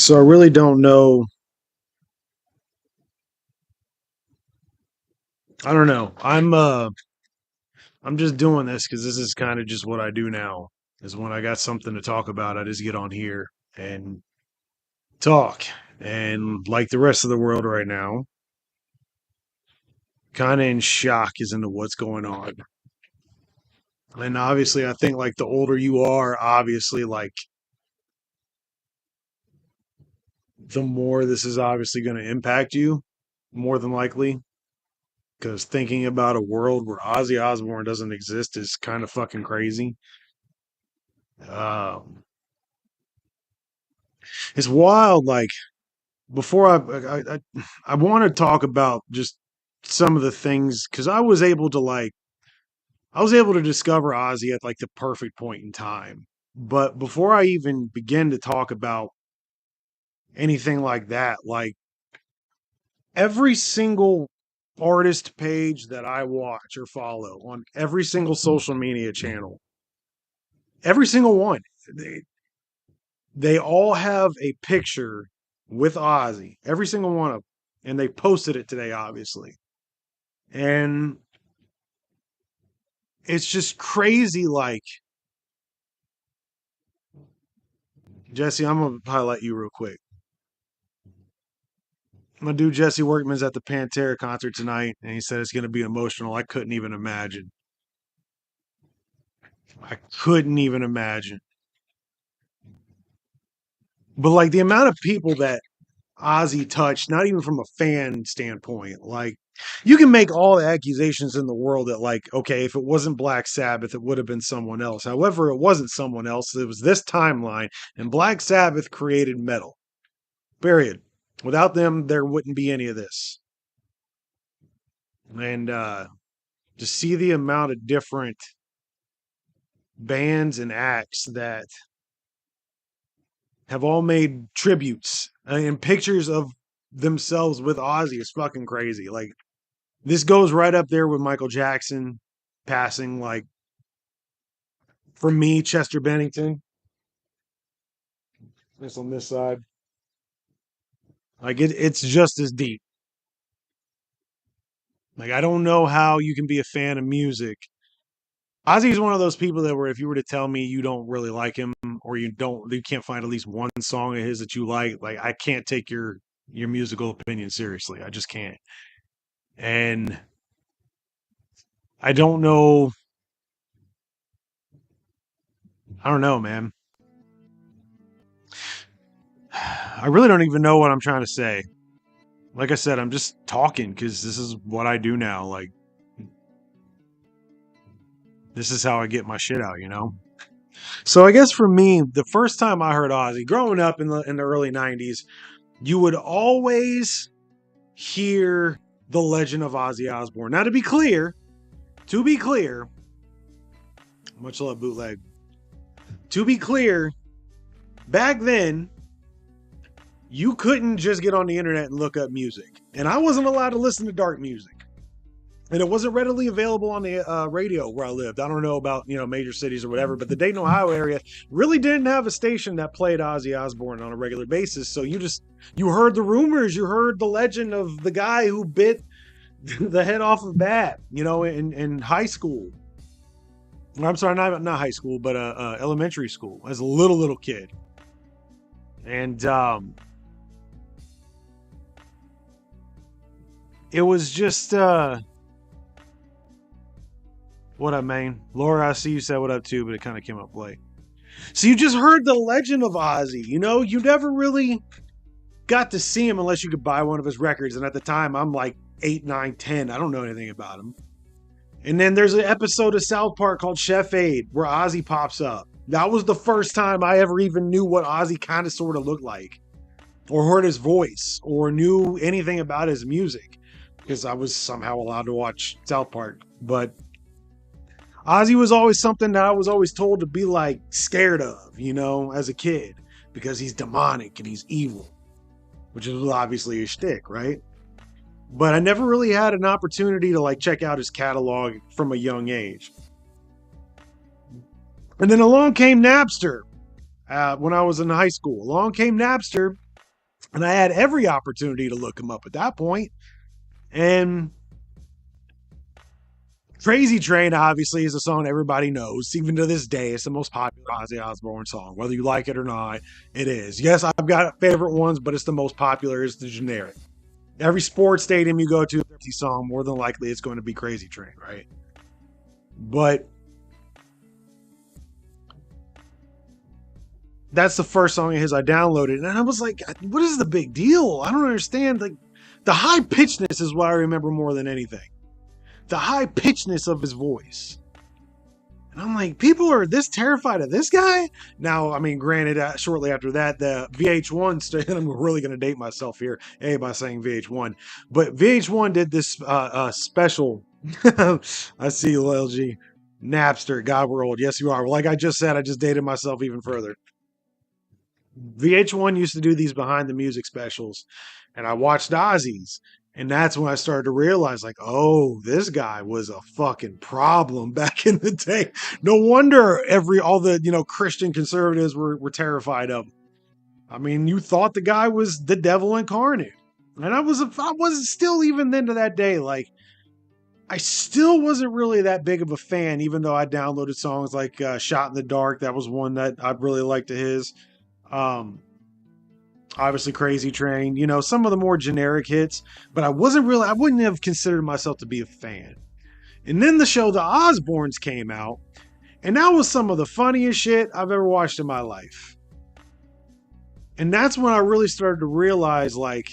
So I really don't know. I don't know. I'm just doing this because this is kind of just what I do now. Is when I got something to talk about, I just get on here and talk. And like the rest of the world right now, kind of in shock as into what's going on. And obviously, I think like the older you are, obviously, like the more this is obviously going to impact you, more than likely. Because thinking about a world where Ozzy Osbourne doesn't exist is kind of fucking crazy. Um, it's wild. Like before, I want to talk about just some of the things because I was able to discover Ozzy at like the perfect point in time. But before I even begin to talk about anything like that, like every single artist page that I watch or follow on every single social media channel, every single one, they, they all have a picture with Ozzy, every single one of them. And they posted it today, obviously. And it's just crazy. Like, Jesse, I'm going to highlight you real quick. My dude Jesse Workman's at the Pantera concert tonight, and he said it's going to be emotional. I couldn't even imagine. I couldn't even imagine. But like the amount of people that Ozzy touched, not even from a fan standpoint, like you can make all the accusations in the world that, like, okay, if it wasn't Black Sabbath, it would have been someone else. However, it wasn't someone else. It was this timeline, and Black Sabbath created metal. Period. Without them, there wouldn't be any of this. And to see the amount of different bands and acts that have all made tributes and pictures of themselves with Ozzy is fucking crazy. Like this goes right up there with Michael Jackson passing. Like for me, Chester Bennington. This on this side. Like it's just as deep. Like I don't know how you can be a fan of music. Ozzy's one of those people that where if you were to tell me you don't really like him or you can't find at least one song of his that you like I can't take your musical opinion seriously. I just can't. And I don't know. I don't know, man. I really don't even know what I'm trying to say. Like I said, I'm just talking because this is what I do now. Like this is how I get my shit out, you know. So I guess for me, the first time I heard Ozzy, growing up in the early '90s, you would always hear the legend of Ozzy Osbourne. Now, to be clear, much love bootleg. To be clear, back then you couldn't just get on the internet and look up music, and I wasn't allowed to listen to dark music. And it wasn't readily available on the radio where I lived. I don't know about major cities or whatever, but the Dayton, Ohio area really didn't have a station that played Ozzy Osbourne on a regular basis. So you heard the rumors, you heard the legend of the guy who bit the head off of bat, in high school. I'm sorry, not high school, but elementary school as a little kid, and it was just what up, man? Laura, I see you said what up too, but it kind of came up late. So you just heard the legend of Ozzy. You never really got to see him unless you could buy one of his records. And at the time, I'm like 8, 9, 10. I don't know anything about him. And then there's an episode of South Park called Chef Aid where Ozzy pops up. That was the first time I ever even knew what Ozzy kind of sort of looked like, or heard his voice, or knew anything about his music, because I was somehow allowed to watch South Park. But Ozzy was always something that I was always told to be like scared of, as a kid, because he's demonic and he's evil, which is obviously a shtick, right? But I never really had an opportunity to like check out his catalog from a young age. And then along came Napster when I was in high school. Along came Napster, And I had every opportunity to look him up at that point. And Crazy Train obviously is a song everybody knows. Even to this day, it's the most popular Ozzy Osbourne song. Whether you like it or not, it is. Yes, I've got favorite ones, but it's the most popular. It's the generic. Every sports stadium you go to, the song, more than likely it's going to be Crazy Train, right? But that's the first song of his I downloaded. And I was like, what is the big deal? I don't understand. Like, the high pitchedness is what I remember more than anything. The high pitchedness of his voice. And I'm like, people are this terrified of this guy? Now, I mean, granted, shortly after that, the VH1, and I'm really going to date myself here, by saying VH1, but VH1 did this special. I see you, LG. Napster, God, we're old. Yes, you are. Like I just said, I just dated myself even further. VH1 used to do these behind the music specials, and I watched Ozzy's. And that's when I started to realize, like, oh, this guy was a fucking problem back in the day. No wonder all the, Christian conservatives were terrified of him. I mean, you thought the guy was the devil incarnate. And I wasn't still even then to that day. Like, I still wasn't really that big of a fan, even though I downloaded songs like Shot in the Dark. That was one that I really liked of his. Obviously Crazy Train, some of the more generic hits, but I wouldn't have considered myself to be a fan. And then the show The Osbournes came out, and that was some of the funniest shit I've ever watched in my life. And that's when I really started to realize, like,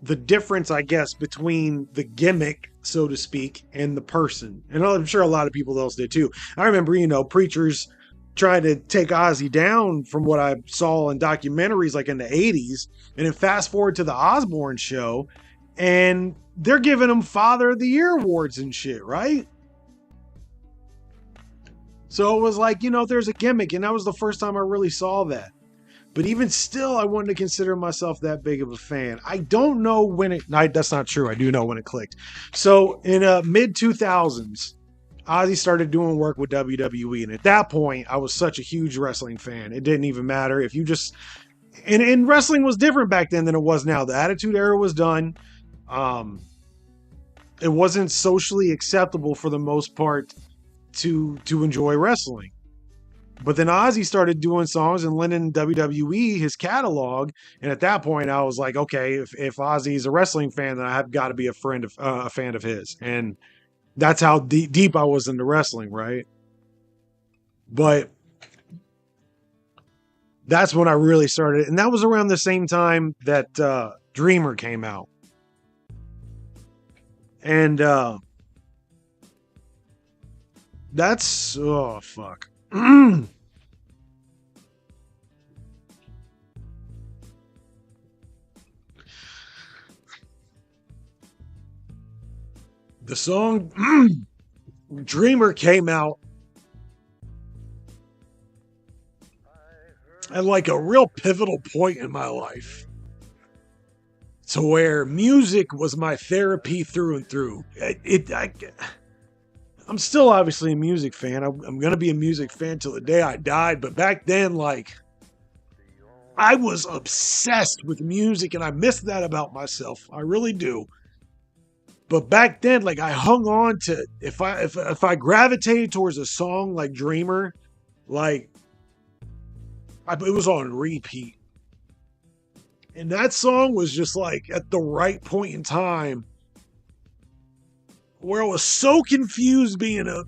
the difference, I guess, between the gimmick, so to speak, and the person. And I'm sure a lot of people else did too. I remember, preachers trying to take Ozzy down from what I saw in documentaries like in the 80s. And then fast forward to the Osbourne show, and they're giving him Father of the Year awards and shit, right? So it was like, there's a gimmick. And that was the first time I really saw that. But even still, I wouldn't consider myself that big of a fan. I don't know when that's not true. I do know when it clicked. So in mid 2000s, Ozzy started doing work with WWE. And at that point, I was such a huge wrestling fan. It didn't even matter if you just, and wrestling was different back then than it was now. The Attitude Era was done. It wasn't socially acceptable for the most part to enjoy wrestling. But then Ozzy started doing songs and lending WWE his catalog. And at that point, I was like, okay, if Ozzy's a wrestling fan, then I've got to be a fan of his. And that's how deep I was into wrestling, right? But that's when I really started. And that was around the same time that Dreamer came out. And that's, oh, fuck. The song Dreamer came out at like a real pivotal point in my life, to where music was my therapy through and through. I'm still obviously a music fan. I'm going to be a music fan till the day I died. But back then, like, I was obsessed with music, and I miss that about myself. I really do. But back then, like, I hung on to, if I gravitated towards a song like Dreamer, like, it was on repeat. And that song was just like at the right point in time, where I was so confused being a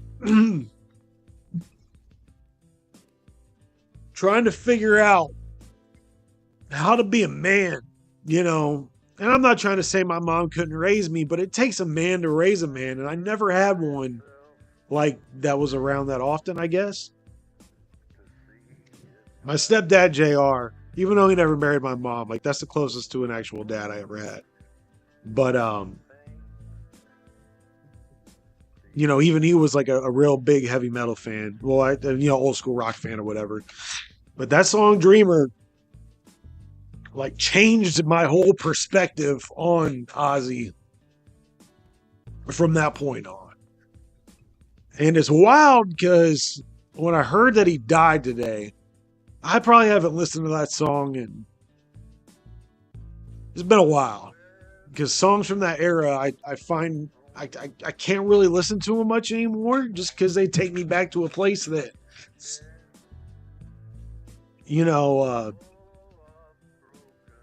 trying to figure out how to be a man, And I'm not trying to say my mom couldn't raise me, but it takes a man to raise a man. And I never had one like that was around that often, I guess. My stepdad, JR, even though he never married my mom, like, that's the closest to an actual dad I ever had. But, even he was like a real big heavy metal fan. Well, old school rock fan or whatever. But that song Dreamer, like, changed my whole perspective on Ozzy from that point on. And it's wild because when I heard that he died today, I probably haven't listened to that song in It's been a while because songs from that era, I find I can't really listen to them much anymore just because they take me back to a place that, you know,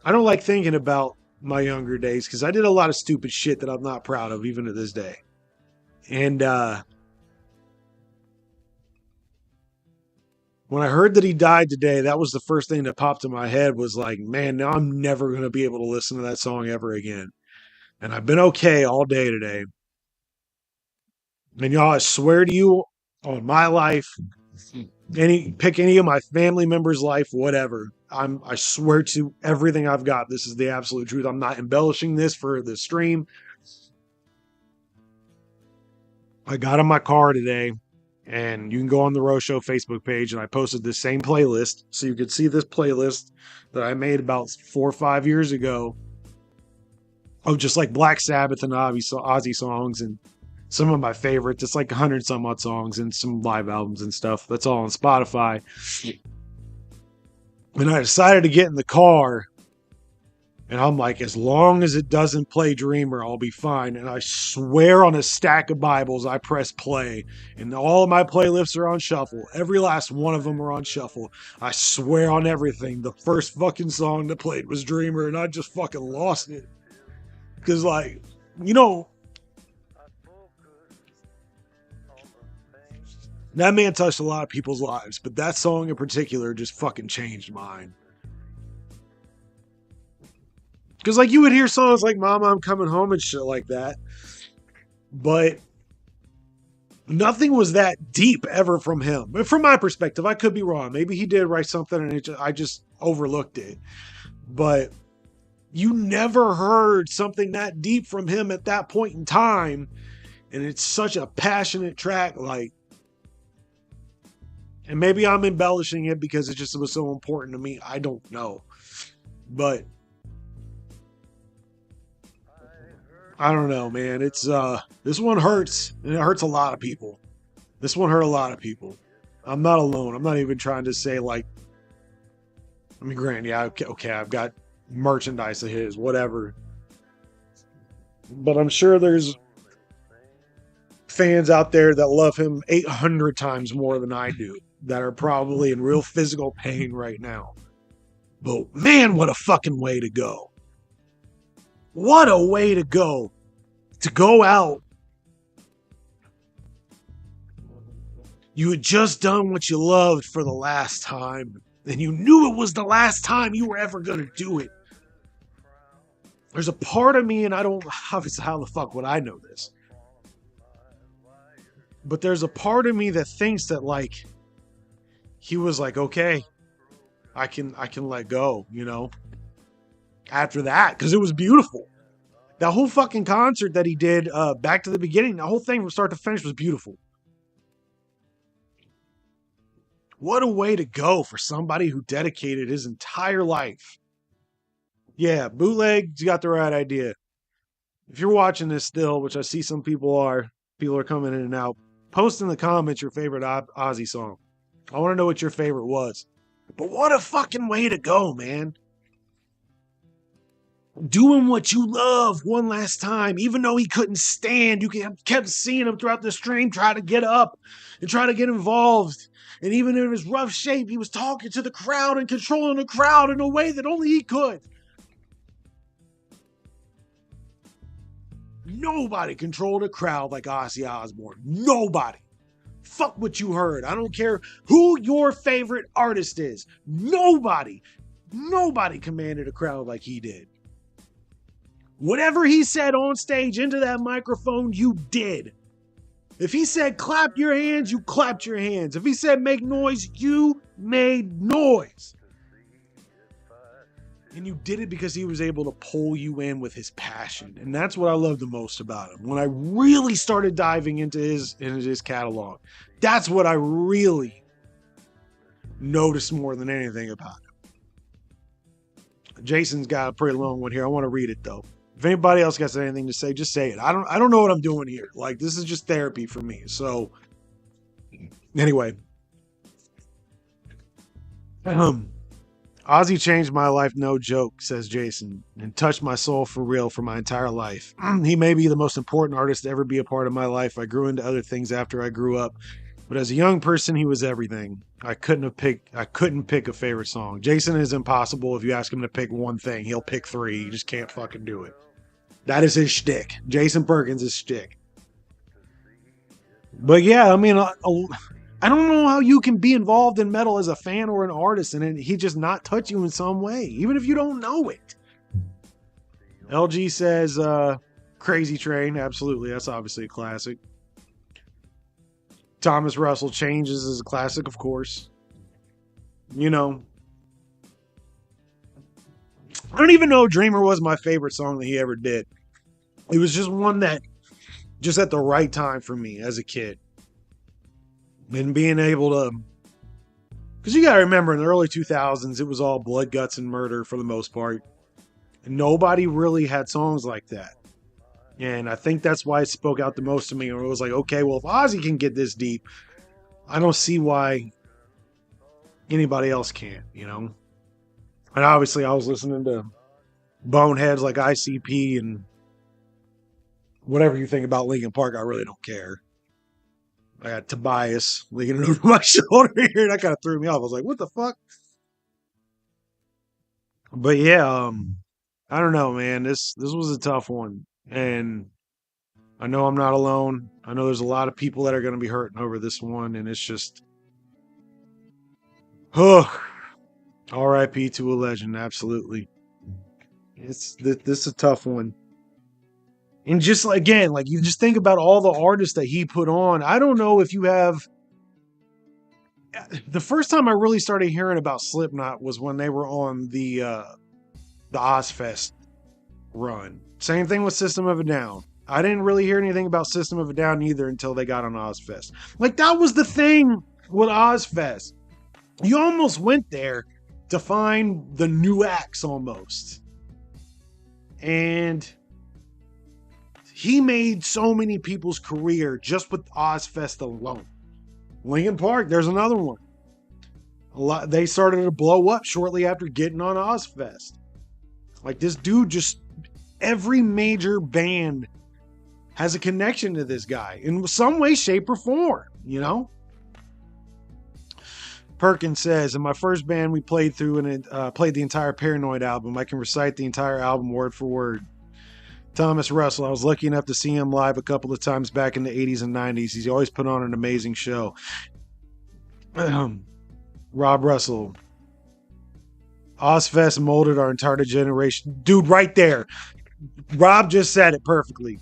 I don't like thinking about my younger days because I did a lot of stupid shit that I'm not proud of even to this day. And when I heard that he died today, that was the first thing that popped in my head was like, man, now I'm never going to be able to listen to that song ever again. And I've been okay all day today. And y'all, I swear to you on my life, any of my family members' life, whatever. I swear to everything I've got. This is the absolute truth. I'm not embellishing this for the stream. I got in my car today, and you can go on the Rose Show Facebook page, and I posted this same playlist, so you could see this playlist that I made about 4 or 5 years ago of just like Black Sabbath and Ozzy songs and some of my favorites. It's like 100 some odd songs and some live albums and stuff. That's all on Spotify. And I decided to get in the car, and I'm like, as long as it doesn't play Dreamer, I'll be fine. And I swear on a stack of Bibles, I press play, and all of my playlists are on shuffle. Every last one of them are on shuffle. I swear on everything. The first fucking song that played was Dreamer, and I just fucking lost it. Because, like, you know, that man touched a lot of people's lives, but that song in particular just fucking changed mine. Because, like, you would hear songs like Mama, I'm Coming Home and shit like that, but nothing was that deep ever from him. But from my perspective, I could be wrong. Maybe he did write something and I just overlooked it. But you never heard something that deep from him at that point in time. And it's such a passionate track. Like, and maybe I'm embellishing it because it just was so important to me. I don't know. But I don't know, man. It's this one hurts, and it hurts a lot of people. This one hurt a lot of people. I'm not alone. I'm not even trying to say like, I mean, granted, yeah, okay, I've got merchandise of his, whatever. But I'm sure there's fans out there that love him 800 times more than I do that are probably in real physical pain right now. But man, what a fucking way to go. What a way to go. To go out. You had just done what you loved for the last time, and you knew it was the last time you were ever going to do it. There's a part of me, and I don't, obviously, how the fuck would I know this? But there's a part of me that thinks that, like, he was like, okay, I can let go, you know, after that, because it was beautiful. That whole fucking concert that he did, back to the beginning, the whole thing from start to finish was beautiful. What a way to go for somebody who dedicated his entire life. Yeah, bootleg, you got the right idea. If you're watching this still, which I see some people are coming in and out, post in the comments your favorite Ozzy song. I want to know what your favorite was. But what a fucking way to go, man. Doing what you love one last time, even though he couldn't stand. You kept seeing him throughout the stream try to get up and try to get involved. And even in his rough shape, he was talking to the crowd and controlling the crowd in a way that only he could. Nobody controlled a crowd like Ozzy Osbourne. Nobody. Fuck what you heard. I don't care who your favorite artist is. Nobody commanded a crowd like he did. Whatever he said on stage into that microphone, you did. If he said clap your hands, you clapped your hands. If he said make noise, you made noise. And you did it because he was able to pull you in with his passion. And that's what I love the most about him. When I really started diving into his catalog, that's what I really noticed more than anything about him. Jason's got a pretty long one here. I want to read it though. If anybody else got anything to say, just say it. I don't know what I'm doing here. Like, this is just therapy for me. So anyway. Ozzy changed my life, no joke, says Jason, and touched my soul for real for my entire life. He may be the most important artist to ever be a part of my life. I grew into other things after I grew up, but as a young person, he was everything. I couldn't pick a favorite song. Jason is impossible. If you ask him to pick one thing, he'll pick three. You just can't fucking do it. That is his shtick. Jason Perkins is shtick. But yeah, I mean, I don't know how you can be involved in metal as a fan or an artist and he just not touch you in some way, even if you don't know it. LG says, Crazy Train. Absolutely. That's obviously a classic. Thomas Russell Changes is a classic, of course. You know, I don't even know Dreamer was my favorite song that he ever did. It was just one that just at the right time for me as a kid. And being able to, because you got to remember in the early 2000s, it was all blood, guts, and murder for the most part. And nobody really had songs like that. And I think that's why it spoke out the most to me. Or it was like, okay, well, if Ozzy can get this deep, I don't see why anybody else can't, you know? And obviously, I was listening to boneheads like ICP and whatever you think about Linkin Park, I really don't care. I got Tobias leaning over my shoulder here. That kind of threw me off. I was like, what the fuck? But yeah, I don't know, man. This was a tough one. And I know I'm not alone. I know there's a lot of people that are going to be hurting over this one. And it's just, oh, RIP to a legend. Absolutely. This is a tough one. And just again, like you just think about all the artists that he put on. I don't know if you have. The first time I really started hearing about Slipknot was when they were on the Ozfest run. Same thing with System of a Down. I didn't really hear anything about System of a Down either until they got on Ozfest. Like that was the thing with Ozfest. You almost went there to find the new acts almost. And he made so many people's career just with Ozfest alone. Linkin Park, there's another one. They started to blow up shortly after getting on Ozfest. Like this dude just, every major band has a connection to this guy in some way, shape, or form, you know? Perkins says, in my first band we played through and played the entire Paranoid album. I can recite the entire album word for word. Thomas Russell, I was lucky enough to see him live a couple of times back in the 80s and 90s. He's always put on an amazing show. Rob Russell, Ozfest molded our entire generation. Dude, right there. Rob just said it perfectly.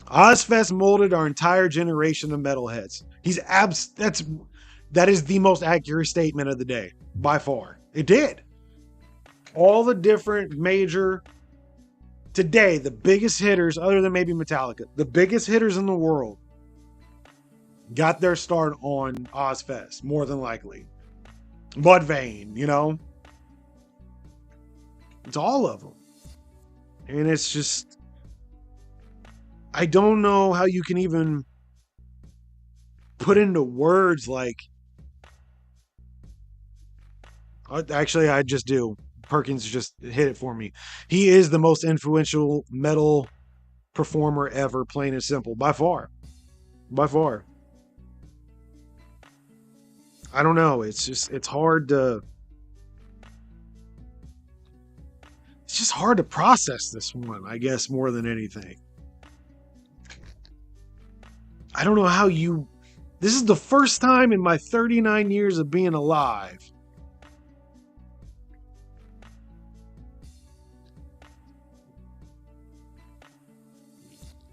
Ozfest molded our entire generation of metalheads. That is the most accurate statement of the day, by far. It did. All the different major, today, the biggest hitters, other than maybe Metallica, the biggest hitters in the world got their start on Ozfest, more than likely. Mudvayne, you know? It's all of them. And it's just, I don't know how you can even put into words like, actually, I just do. Perkins just hit it for me. He is the most influential metal performer ever, plain and simple, by far. By far. I don't know. It's just hard to. It's just hard to process this one, I guess, more than anything. I don't know how you. This is the first time in my 39 years of being alive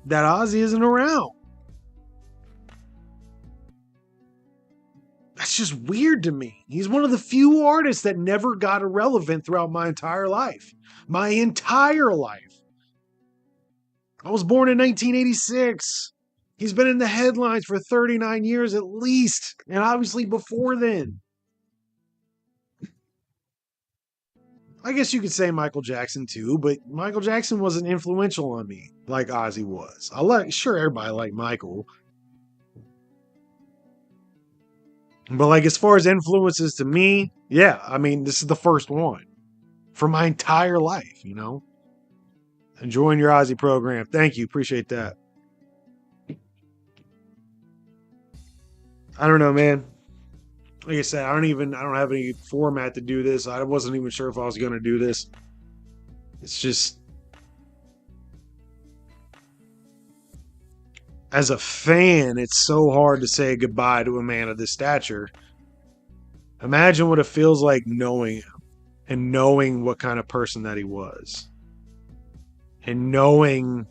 that Ozzy isn't around. That's just weird to me. He's one of the few artists that never got irrelevant throughout my entire life. My entire life. I was born in 1986. He's been in the headlines for 39 years at least, and obviously before then. I guess you could say Michael Jackson too, but Michael Jackson wasn't influential on me like Ozzy was. Sure, everybody liked Michael. But like as far as influences to me, yeah, I mean, this is the first one for my entire life, you know. Enjoying your Ozzy program. Thank you. Appreciate that. I don't know, man. Like I said, I don't have any format to do this. I wasn't even sure if I was gonna do this. It's just as a fan, it's so hard to say goodbye to a man of this stature. Imagine what it feels like knowing him and knowing what kind of person that he was. And knowing,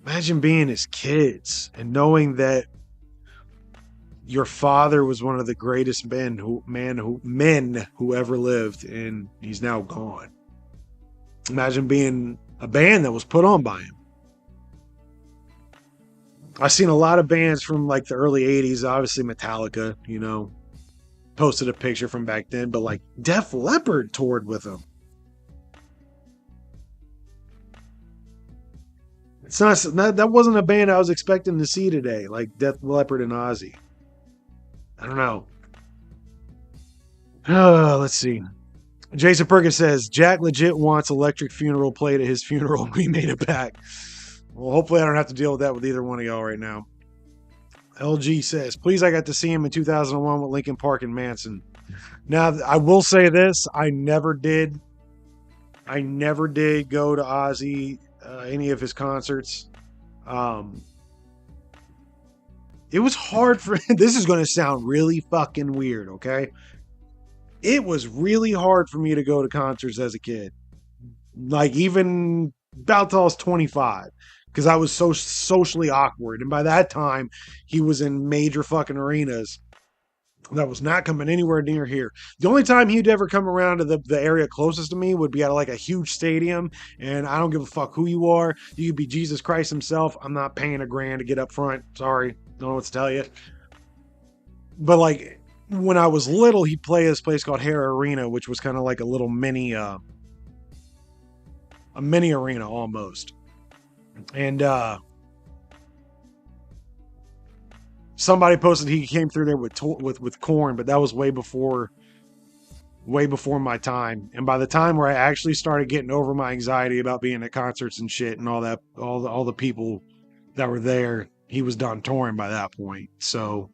imagine being his kids and knowing that your father was one of the greatest men who ever lived, and he's now gone. Imagine being a band that was put on by him. I've seen a lot of bands from like the early 80s, obviously Metallica, you know, posted a picture from back then, but like Def Leppard toured with him. It's not that wasn't a band I was expecting to see today, like Def Leppard and Ozzy. I don't know. Let's see. Jason Perkins says Jack legit wants Electric Funeral played at his funeral. We made it back. Well, hopefully I don't have to deal with that with either one of y'all right now. LG says, please, I got to see him in 2001 with Linkin Park and Manson. Now, I will say this. I never did go to Ozzy, any of his concerts. It was hard for, this is going to sound really fucking weird, okay? It was really hard for me to go to concerts as a kid. Like even about till I was 25. Because I was so socially awkward. And by that time, he was in major fucking arenas that was not coming anywhere near here. The only time he'd ever come around to the area closest to me would be at like a huge stadium. And I don't give a fuck who you are. You could be Jesus Christ himself. I'm not paying $1,000 to get up front. Sorry. Don't know what to tell you. But like when I was little, he'd play this place called Hare Arena, which was kind of like a little mini arena almost. And somebody posted he came through there with Korn, but that was way before my time. And by the time where I actually started getting over my anxiety about being at concerts and shit and all that, all the people that were there, he was done touring by that point. So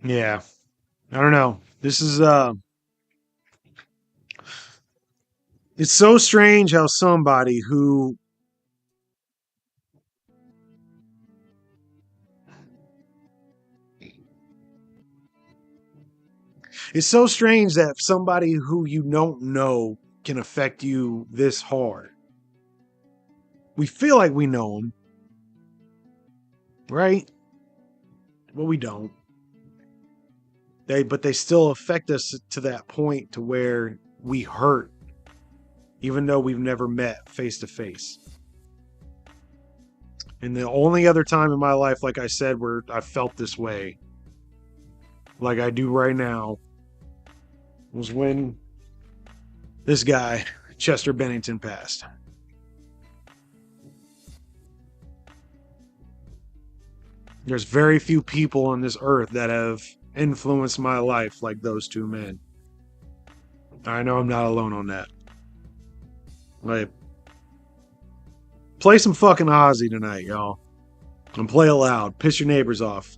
yeah, I don't know. This is it's so strange how somebody who it's so strange that somebody who you don't know can affect you this hard. We feel like we know them, right? But we don't. But they still affect us to that point to where we hurt, even though we've never met face to face. And the only other time in my life, like I said, where I felt this way, like I do right now, was when this guy, Chester Bennington, passed. There's very few people on this earth that have influenced my life like those two men. I know I'm not alone on that. Like, play some fucking Ozzy tonight, y'all. And play it loud. Piss your neighbors off.